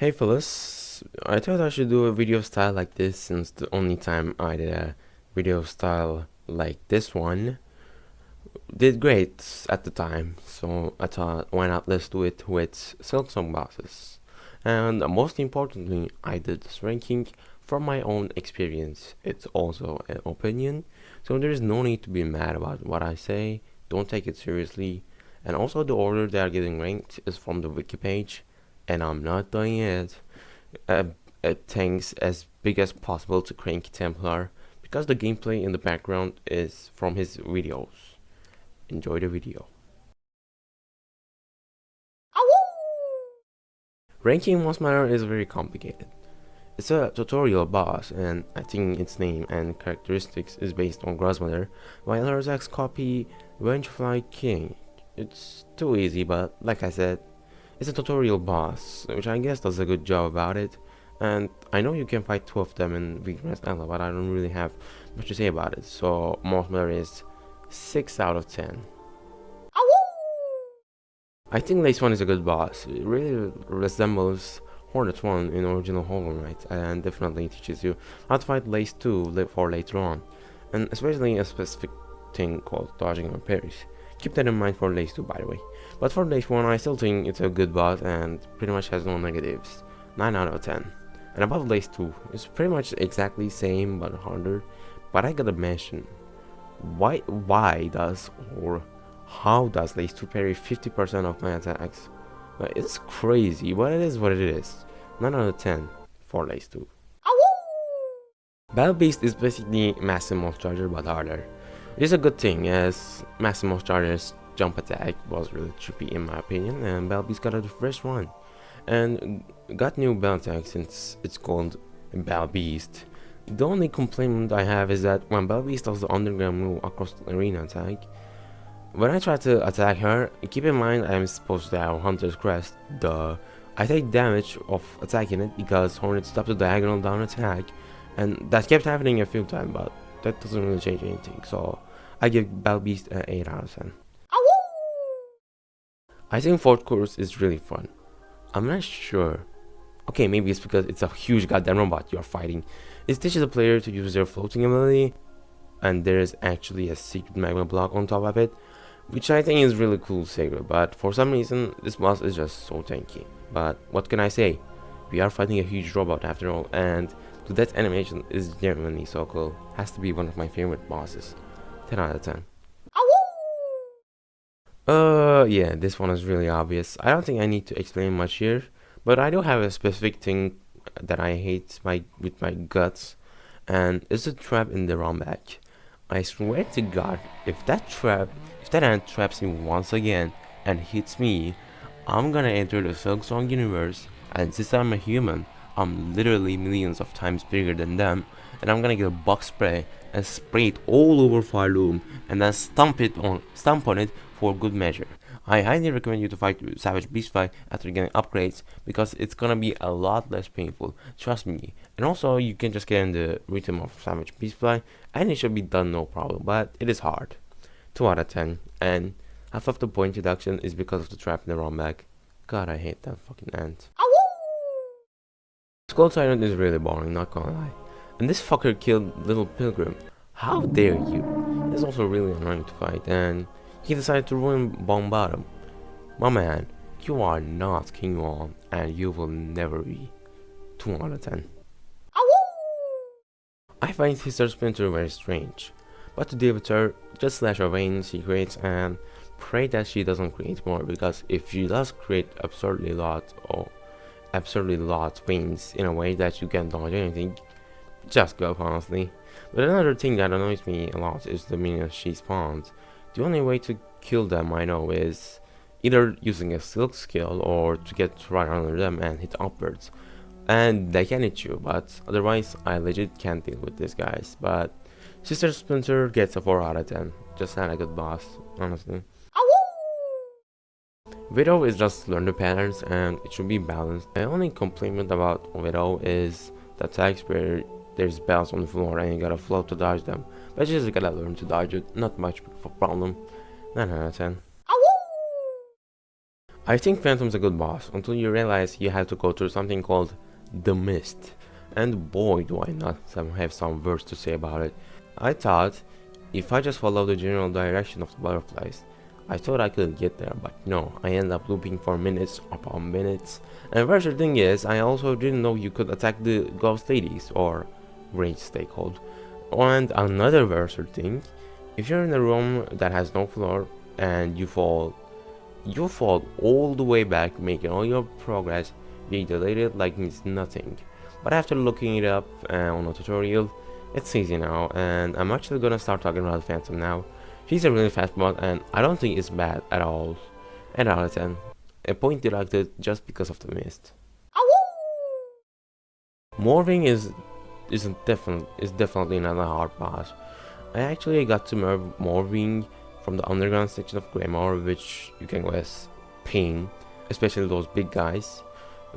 Hey fellas, I thought I should do a video style like this since the only time I did a video style like this one did great at the time, so I thought why not let's do it with Silksong bosses. And most importantly, I did this ranking from my own experience. It's also an opinion, so there is no need to be mad about what I say, don't take it seriously. And also the order they are getting ranked is from the wiki page, and I'm not doing it uh, things as big as possible to Cranky Templar because the gameplay in the background is from his videos. Enjoy the video. Ranking Mossmanor is very complicated. It's a tutorial boss, and I think its name and characteristics is based on Grossmother, while Herzak's copy Vengefly King. It's too easy, but like I said, it's a tutorial boss, which I guess does a good job about it. And I know you can fight two of them in Weakness Ella, but I don't really have much to say about it. So Mothmother is 6 out of 10. I think Lace 1 is a good boss. It really resembles Hornet 1 in original Hollow Knight, and definitely teaches you how to fight Lace 2 for later on, and especially a specific thing called dodging and parries. Keep that in mind for Lace 2, by the way. But for Lace 1, I still think it's a good boss and pretty much has no negatives. 9 out of 10. And about Lace 2, it's pretty much exactly same but harder. But I gotta mention, why does or how does Lace 2 parry 50% of my attacks? It's crazy, but it is what it is. 9 out of 10 for Lace 2. Battle Beast is basically Massimo's Charger but harder. It is a good thing as Massimo's Charger's jump attack was really trippy in my opinion, and Battle Beast got a fresh one. And got new battle attack since it's called Battle Beast. The only complaint I have is that when Battle Beast does the underground move across the arena attack, when I try to attack her, keep in mind I am supposed to have Hunter's Crest, duh. I take damage of attacking it because Hornet stopped the diagonal down attack, and that kept happening a few times, but that doesn't really change anything, so I give Battle Beast an 8 out of 10. I think fourth course is really fun. I'm not sure. Okay, maybe it's because it's a huge goddamn robot you're fighting. It teaches the player to use their floating ability, and there is actually a secret magma block on top of it, which I think is really cool secret, but for some reason this boss is just so tanky. But what can I say? We are fighting a huge robot after all, and the death animation is genuinely so cool. Has to be one of my favorite bosses. 10 out of 10. Yeah, this one is really obvious. I don't think I need to explain much here, but I do have a specific thing that I hate with my guts, and it's a trap in the back. I swear to God, if that ant traps me once again and hits me, I'm gonna enter the Silksong universe, and since I'm a human, I'm literally millions of times bigger than them, and I'm gonna get a bug spray and spray it all over Farloom, and then stomp on it for good measure. I highly recommend you to fight Savage Beastfly after getting upgrades because it's gonna be a lot less painful, trust me. And also you can just get in the rhythm of Savage Beastfly and it should be done no problem, but it is hard. 2 out of 10, and half of the point deduction is because of the trap in the wrong bag. God, I hate that fucking ant. Skull Tyrant is really boring, not gonna lie. And this fucker killed Little Pilgrim. How dare you? It's also really annoying to fight, and he decided to ruin Bomb Bottom. My man, you are not King Wong, and you will never be. 2 out of 10. I find Sister Splinter very strange, but to deal with her, just slash her veins she creates and pray that she doesn't create more, because if she does create absurdly lot veins in a way that you can't dodge anything, just go honestly. But another thing that annoys me a lot is the minions she spawns. The only way to kill them I know is either using a silk skill or to get right under them and hit upwards. And they can hit you, but otherwise I legit can't deal with these guys. But Sister Splinter gets a 4 out of 10. Just not a good boss, honestly. Widow is just learn the patterns and it should be balanced. My only complaint about Widow is the attacks where there's bells on the floor and you gotta float to dodge them. But you just gotta learn to dodge it, not much of a problem. 9 out of 10. I think Phantom's a good boss until you realize you have to go through something called the Mist. And boy, do I not have some words to say about it. I thought if I just follow the general direction of the butterflies, I thought I could get there, but no, I ended up looping for minutes upon minutes. And the worst thing is, I also didn't know you could attack the ghost ladies, or raids they called. And another worst thing, if you're in a room that has no floor and you fall all the way back, making all your progress being deleted like it's nothing. But after looking it up on a tutorial, it's easy now, and I'm actually gonna start talking about Phantom now. She's a really fast bot, and I don't think it's bad at all. And out of 10, a point deducted just because of the mist. Morphing is definitely not a hard boss. I actually got to morphing from the underground section of Greymore, which you can guess pain, especially those big guys.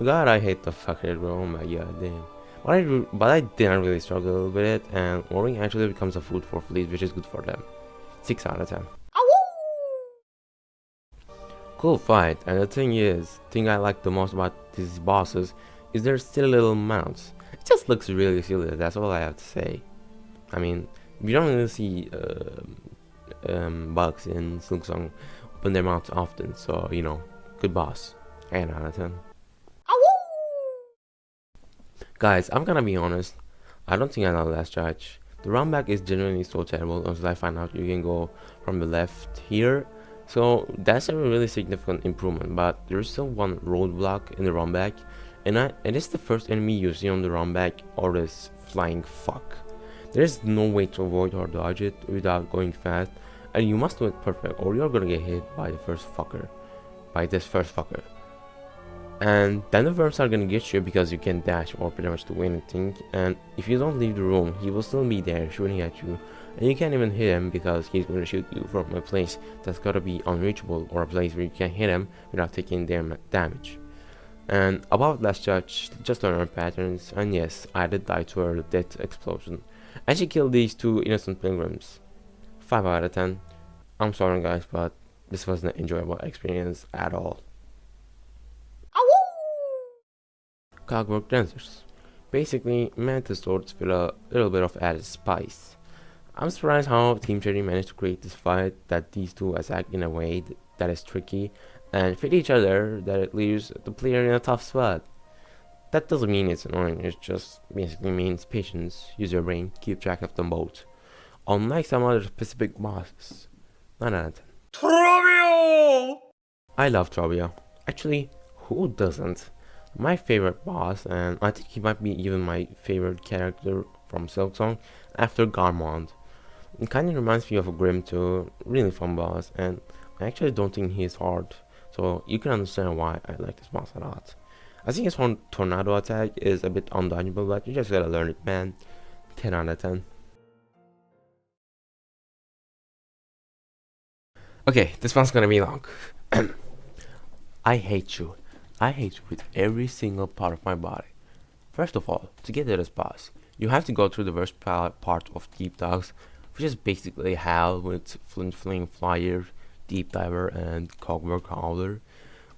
God, I hate the fucker, bro. Oh my god, damn. But I didn't really struggle with it, and morphing actually becomes a food for fleas, which is good for them. 6 out of 10. Cool fight, and the thing I like the most about these bosses is their silly little mounts. It just looks really silly, that's all I have to say. I mean, we don't really see bugs in Silksong open their mouths often, so you know, good boss. 8 out of 10. Guys, I'm gonna be honest, I don't think I know Last Judge. The run back is genuinely so terrible until I find out you can go from the left here. So that's a really significant improvement, but there's still one roadblock in the run back, and it's the first enemy you see on the run back, or this flying fuck. There is no way to avoid or dodge it without going fast, and you must do it perfect or you're gonna get hit by this first fucker. And then the worms are gonna get you because you can dash or pretty much do anything, and if you don't leave the room, he will still be there shooting at you, and you can't even hit him because he's gonna shoot you from a place that's gotta be unreachable, or a place where you can't hit him without taking damage. And about Last Judge, just learn her patterns, and yes, I did die to her death explosion, and she killed these 2 innocent pilgrims. 5 out of 10. I'm sorry guys, but this wasn't an enjoyable experience at all. Clockwork Dancers. Basically, mantis swords with a little bit of added spice. I'm surprised how Team Cherry managed to create this fight that these two attack in a way that is tricky and fit each other, that it leaves the player in a tough spot. That doesn't mean it's annoying, it just basically means patience, use your brain, keep track of them both. Unlike some other specific bosses. 9 out of 10. Trobio! I love Trobio. Actually, who doesn't? My favorite boss, and I think he might be even my favorite character from Silksong, after Garmond. It kinda reminds me of a Grim too, really fun boss, and I actually don't think he's hard, so you can understand why I like this boss a lot. I think his tornado attack is a bit undodgeable, but you just gotta learn it, man. 10 out of 10. Okay, this one's gonna be long. I hate you. I hate you with every single part of my body. First of all, to get to this boss, you have to go through the worst part of Deep Dogs, which is basically hell with Flint Fling Flyer, Deep Diver, and Cogwork Howler.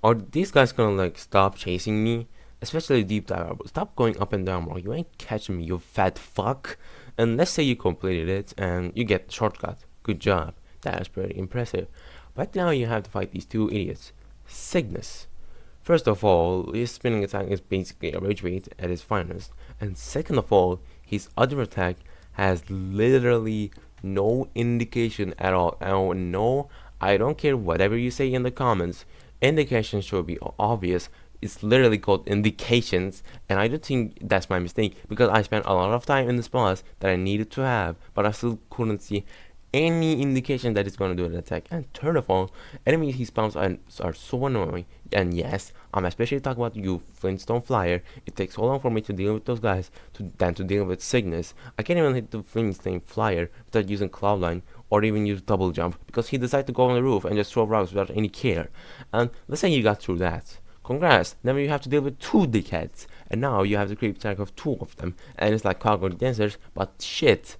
Are these guys gonna like stop chasing me? Especially Deep Diver, stop going up and down, bro. You ain't catching me, you fat fuck. And let's say you completed it and you get the shortcut. Good job. That is pretty impressive. But now you have to fight these 2 idiots. Cygnus. First of all, his spinning attack is basically a rage bait at its finest, and second of all, his other attack has literally no indication at all. Oh no, I don't care whatever you say in the comments, indications should be obvious. It's literally called indications, and I don't think that's my mistake, because I spent a lot of time in this boss that I needed to have, but I still couldn't see any indication that it's going to do an attack. And third of all, enemies he spawns are so annoying. And yes, I'm especially talking about you, Flintstone Flyer. It takes so long for me to deal with those guys than to deal with Cygnus. I can't even hit the Flintstone Flyer without using Cloudline or even use double jump, because he decided to go on the roof and just throw rocks without any care. And let's say you got through that. Congrats, now you have to deal with 2 dickheads, and now you have the creep attack of 2 of them, and it's like cogwheel dancers, but shit.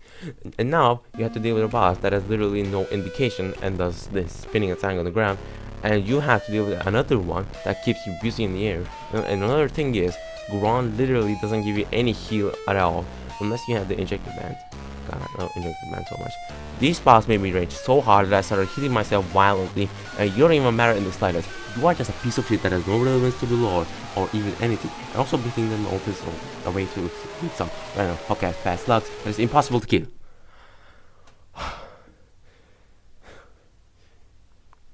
And now you have to deal with a boss that has literally no indication and does this spinning attack on the ground, and you have to deal with another one that keeps you busy in the air. And another thing is, Ground literally doesn't give you any heal at all, unless you have the injector band. God, I love injector band so much. These spots made me rage so hard that I started hitting myself violently, and you don't even matter in the slightest. You are just a piece of shit that has no relevance to the lore or even anything, and also beating them all is a way to beat some random fuck-ass fast slugs that is impossible to kill.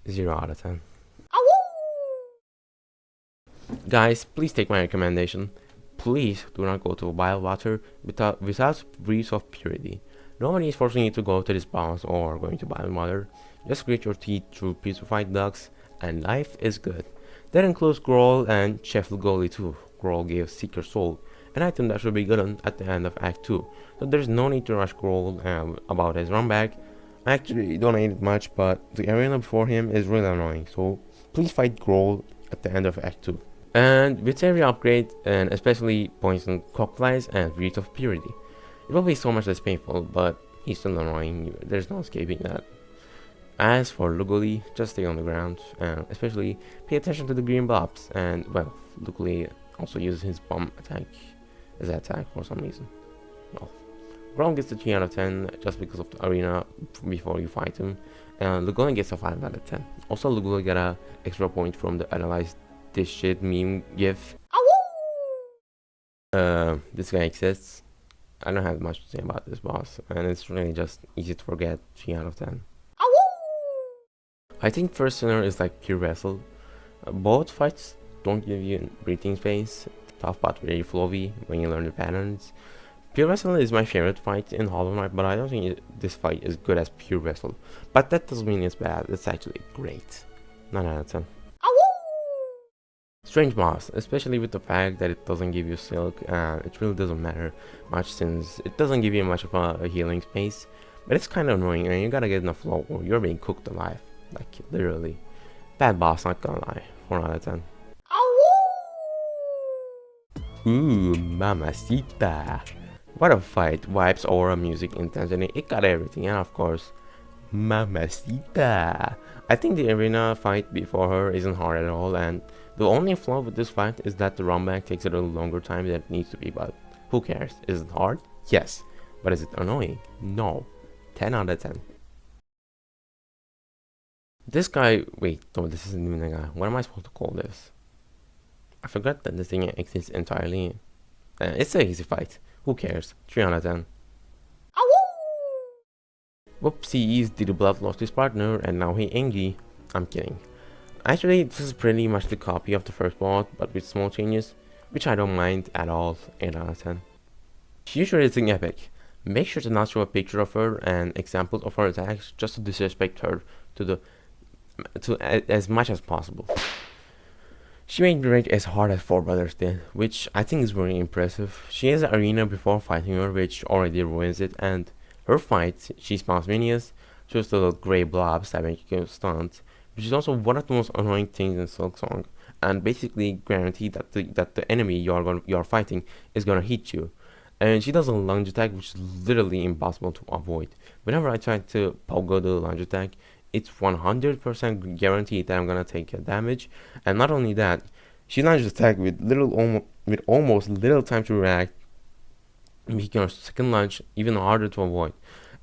0 out of 10. Guys, please take my recommendation. Please do not go to wild water without breeze of purity. Nobody is forcing you to go to this boss or going to wild water. Just grit your teeth through purified ducks, and life is good. That includes Growl and Chef Lugoli too. Growl gives Seeker Soul, an item that should be gotten at the end of Act 2. So there's no need to rush Growl about his run back. I actually don't hate it much, but the arena before him is really annoying, so please fight Growl at the end of Act 2. And with every upgrade, and especially Poison Cockflies and Breeze of Purity, it will be so much less painful, but he's still annoying, there's no escaping that. As for Lugoli, just stay on the ground, and especially pay attention to the green blobs, and well, Lugoli also uses his bomb attack as an attack for some reason. Well, Ground gets a 3 out of 10 just because of the arena before you fight him, and Lugoli gets a 5 out of 10. Also, Lugoli got a extra point from the analyze this shit meme gif. This guy exists. I don't have much to say about this boss, and it's really just easy to forget. 3 out of 10. I think First Sinner is like pure wrestle. Both fights don't give you breathing space. Tough but very flowy when you learn the patterns. Pure Wrestle is my favorite fight in Hollow Knight, but I don't think this fight is good as Pure Wrestle. But that doesn't mean it's bad, it's actually great. 9 out of 10. Strange boss, especially with the fact that it doesn't give you silk, and it really doesn't matter much since it doesn't give you much of a healing space. But it's kind of annoying, and you gotta get in the flow or you're being cooked alive. Like, literally. Bad boss, not gonna lie. 4 out of 10. Ooh, mamacita. What a fight. Vibes, aura, music, intensity, it got everything, and of course, mamacita. I think the arena fight before her isn't hard at all, and the only flaw with this fight is that the run back takes a little longer time than it needs to be, but who cares? Is it hard? Yes. But is it annoying? No. 10 out of 10. This guy, wait, no, this isn't even a guy. What am I supposed to call this? I forgot that this thing exists entirely. It's an easy fight. Who cares? 3 out of 10. Whoopsies, did the blood lost his partner and now he angry. I'm kidding. Actually, this is pretty much the copy of the first boss, but with small changes, which I don't mind at all. 8 out of 10. Future is an epic. Make sure to not show a picture of her and examples of her attacks just to disrespect her as much as possible. She made me rage as hard as 4 brothers did, which I think is very impressive. She has an arena before fighting her, which already ruins it, and her fight, she spawns minions, just little grey blobs that make you stunned, which is also one of the most annoying things in Silksong, and basically guarantee that the enemy you're fighting is gonna hit you. And she does a lunge attack, which is literally impossible to avoid. Whenever I try to pogo the lunge attack, it's 100% guaranteed that I'm gonna take a damage. And not only that, she lunges attack with almost little time to react, making her second lunge even harder to avoid.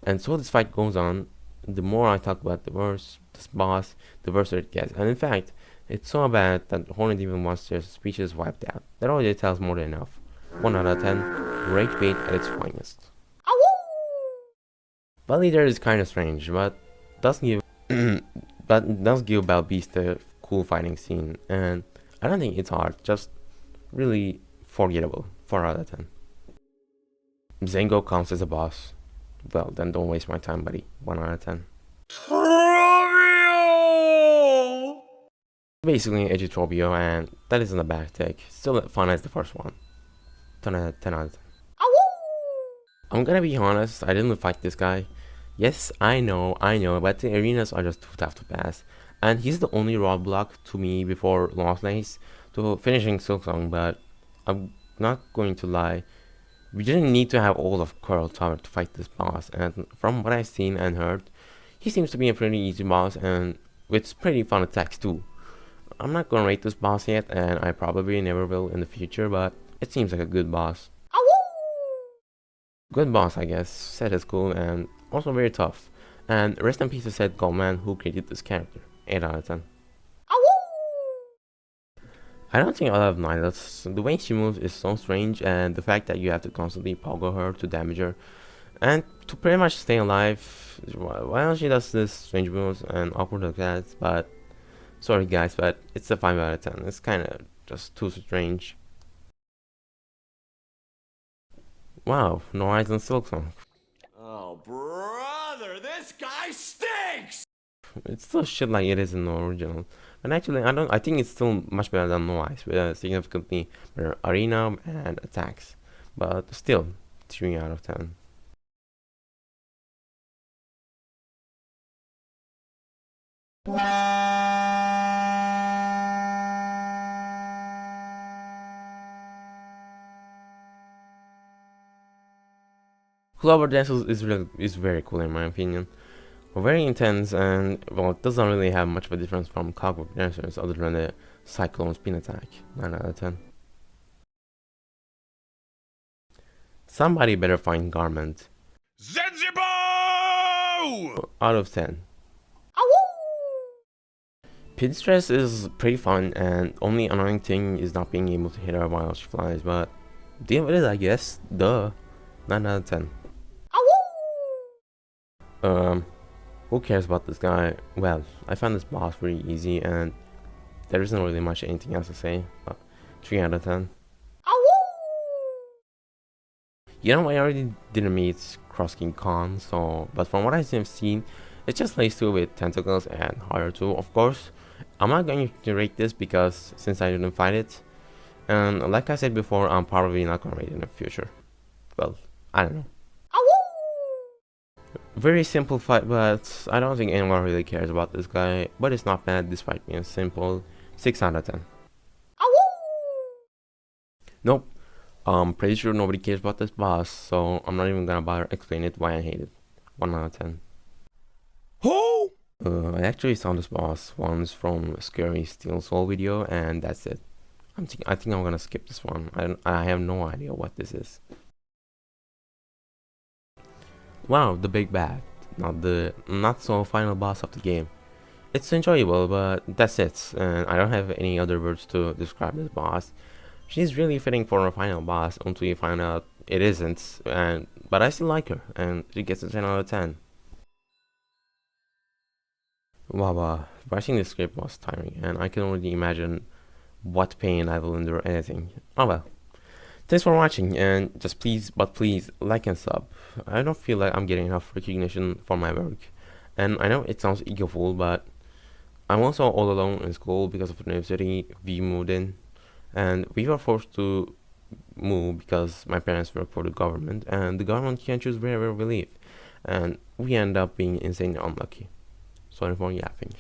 And so this fight goes on. The more I talk about the worse this boss, the worse it gets. And in fact, it's so bad that Hornet even wants their speeches wiped out. That already tells more than enough. 1 out of 10. Rage bait at its finest. Bell Leader is kinda strange, but does give Balbeast a cool fighting scene, and I don't think it's hard, just really forgettable. 4 out of 10. Zango counts as a boss. Well, then don't waste my time, buddy. 1 out of 10. Basically an Edutropio, and that isn't a bad take. Still as fun as the first one. 10 out of 10. I'm gonna be honest, I didn't fight this guy. Yes, I know, but the arenas are just too tough to pass. And he's the only roadblock to me before Lost Lace, to finishing Silksong, but I'm not going to lie. We didn't need to have all of Coral Tower to fight this boss, and from what I've seen and heard, he seems to be a pretty easy boss and with pretty fun attacks too. I'm not gonna rate this boss yet, and I probably never will in the future, but it seems like a good boss. Good boss, I guess. Set is cool and also very tough. And rest in peace to Seth Goldman who created this character. 8 out of 10. I don't think I love Nihilus. The way she moves is so strange, and the fact that you have to constantly pogo her to damage her and to pretty much stay alive while she does this strange moves and awkward attacks, but sorry guys, but it's a 5 out of 10. It's kinda just too strange. Wow, no eyes on Silksong. Oh, brother, this guy stinks! It's still shit like it is in the original. And actually, I think it's still much better than No Eyes, with a significantly better arena and attacks. But still, 3 out of 10. Clover Dances is very cool in my opinion. Very intense and well, it doesn't really have much of a difference from Clockwork Dancers other than the Cyclone Spin attack. 9 out of 10. Somebody better find Garment. Zenzibo! Out of 10. Pinstress is pretty fun, and only annoying thing is not being able to hit her while she flies, but deal with it I guess. Duh. 9 out of 10. Who cares about this guy? Well, I found this boss pretty easy and there isn't really much anything else to say. 3 out of 10. You know, I already didn't meet Cross King Khan, so but from what I've seen, it's just lace 2 with tentacles and harder 2, of course. I'm not going to rate this because since I didn't fight it, and like I said before, I'm probably not gonna rate it in the future. Well, I don't know. Very simple fight, but I don't think anyone really cares about this guy, but it's not bad despite being simple. 6 out of 10. Nope. I'm pretty sure nobody cares about this boss, so I'm not even gonna bother explain it why I hate it. 1 out of 10. Who? I actually saw this boss once from a Scary Steel Soul video, and that's it. I think I'm gonna skip this one. I have no idea what this is. Wow, the big bad, not so final boss of the game. It's enjoyable, but that's it, and I don't have any other words to describe this boss. She's really fitting for a final boss until you find out it isn't, but I still like her, and she gets a 10 out of 10. Wow, writing this script was tiring, and I can only imagine what pain I will endure editing. Oh well. Thanks for watching, and just please like and sub. I don't feel like I'm getting enough recognition for my work, and I know it sounds egoful, but I'm also all alone in school because of the university we moved in, and we were forced to move because my parents work for the government, and the government can't choose wherever we live, and we end up being insanely unlucky. Sorry for yapping.